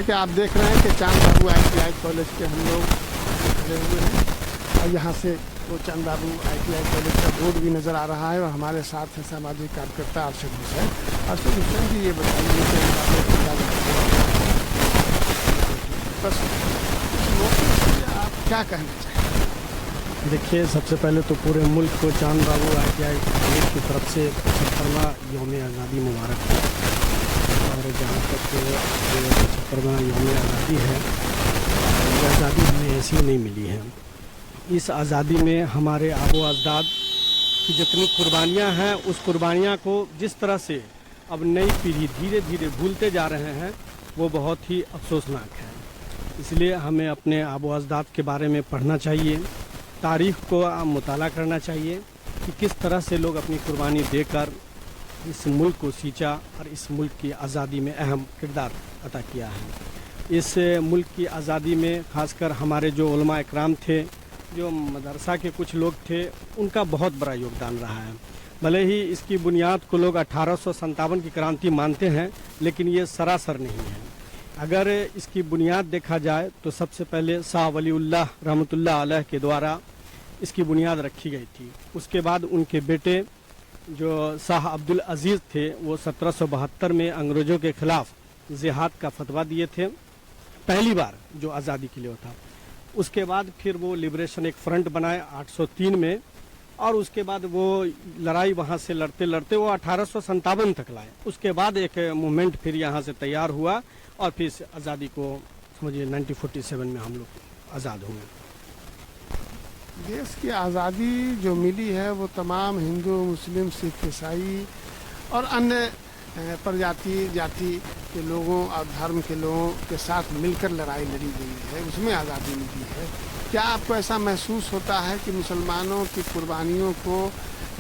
कि आप देख रहे हैं कि चांद बाबू ITI कॉलेज के हम लोग खड़े हुए हैं और यहाँ से वो चांद बाबू ITI कॉलेज का बोर्ड भी नज़र आ रहा है और हमारे साथ हैं सामाजिक कार्यकर्ता अरशद हुसैन। अरशद हुसैन जी, ये बताइए कि बस आप क्या कहना चाहेंगे? देखिए, सबसे पहले तो पूरे मुल्क को चांद बाबू ITI कॉलेज की तरफ से 75वां यौम आज़ादी मुबारक है। और जहाँ तक 75वां यौम आज़ादी है, ये आज़ादी हमें ऐसी नहीं मिली है। इस आज़ादी में हमारे आबो अजदाद की जितनी कुर्बानियाँ हैं, उस कुर्बानियाँ को जिस तरह से अब नई पीढ़ी धीरे धीरे भूलते जा रहे हैं, वो बहुत ही अफसोसनाक है। इसलिए हमें अपने आबो अजदाद के बारे में पढ़ना चाहिए, तारीख़ को मुताला करना चाहिए कि किस तरह से लोग अपनी कुर्बानी देकर इस मुल्क को सींचा और इस मुल्क की आज़ादी में अहम किरदार अदा किया है। इस मुल्क की आज़ादी में ख़ासकर हमारे जो उलमा इकराम थे, जो मदरसा के कुछ लोग थे, उनका बहुत बड़ा योगदान रहा है। भले ही इसकी बुनियाद को लोग 1857 की क्रांति मानते हैं, लेकिन ये सरासर नहीं है। अगर इसकी बुनियाद देखा जाए तो सबसे पहले शाह वलीउल्लाह रहमतुल्लाह अलैह के द्वारा इसकी बुनियाद रखी गई थी। उसके बाद उनके बेटे जो शाह अब्दुल अजीज़ थे, वो 1772 में अंग्रेज़ों के ख़िलाफ़ जिहाद का फतवा दिए थे, पहली बार जो आज़ादी के लिए था। उसके बाद फिर वो लिबरेशन एक फ्रंट बनाए 803 में, और उसके बाद वो लड़ाई वहाँ से लड़ते लड़ते वो 1857 तक लाए। उसके बाद एक मूवमेंट फिर यहाँ से तैयार हुआ और फिर इस आज़ादी को समझिए 1947 में हम लोग आज़ाद हुए। देश की आज़ादी जो मिली है वो तमाम हिंदू, मुस्लिम, सिख, ईसाई और अन्य प्रजाति जाति के लोगों और धर्म के लोगों के साथ मिलकर लड़ाई लड़ी गई है, उसमें आज़ादी मिली है। क्या आपको ऐसा महसूस होता है कि मुसलमानों की कुर्बानियों को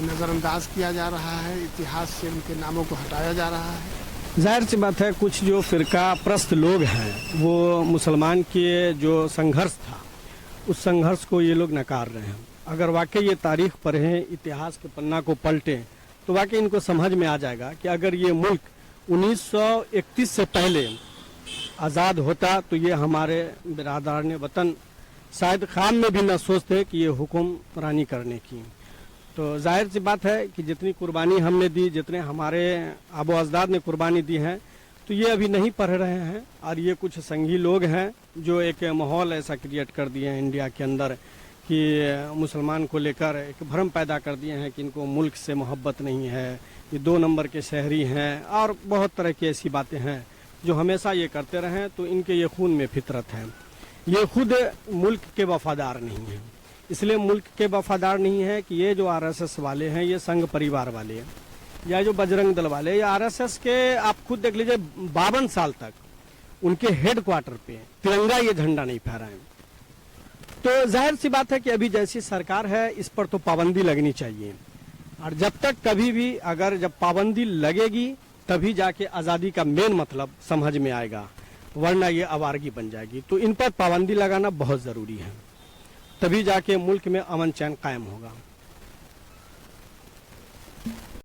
नज़रअंदाज किया जा रहा है, इतिहास से उनके नामों को हटाया जा रहा है? जाहिर सी बात है, कुछ जो फ़िरका प्रस्त लोग हैं, वो मुसलमान के जो संघर्ष था, उस संघर्ष को ये लोग नकार रहे हैं। अगर वाकई ये तारीख़ पढ़ें, इतिहास के पन्ना को पलटें, तो वाकई इनको समझ में आ जाएगा कि अगर ये मुल्क 1931 से पहले आज़ाद होता तो ये हमारे बिरादरान वतन शायद ख्याल में भी न सोचते कि ये हुक्मरानी करने की। तो जाहिर सी बात है कि जितनी कुर्बानी हमने दी, जितने हमारे आबो अजदाद ने कुर्बानी दी है, तो ये अभी नहीं पढ़ रहे हैं। और ये कुछ संघी लोग हैं जो एक माहौल ऐसा क्रिएट कर दिए हैं इंडिया के अंदर कि मुसलमान को लेकर एक भ्रम पैदा कर दिए हैं कि इनको मुल्क से मोहब्बत नहीं है, ये 2 नंबर के शहरी हैं, और बहुत तरह की ऐसी बातें हैं जो हमेशा ये करते रहें। तो इनके ये खून में फितरत है। ये खुद मुल्क के वफादार नहीं हैं। इसलिए मुल्क के वफादार नहीं है कि ये जो RSS वाले हैं, ये संघ परिवार वाले, या जो बजरंग दल वाले, या RSS के आप खुद देख लीजिए 52 साल तक उनके हेड क्वार्टर पे तिरंगा ये झंडा नहीं फहराए। तो जाहिर सी बात है कि अभी जैसी सरकार है, इस पर तो पाबंदी लगनी चाहिए। और जब तक कभी भी अगर जब पाबंदी लगेगी तभी जाके आज़ादी का मेन मतलब समझ में आएगा, वरना ये आवारगी बन जाएगी। तो इन पर पाबंदी लगाना बहुत ज़रूरी है, तभी जाके मुल्क में अमन चैन कायम होगा।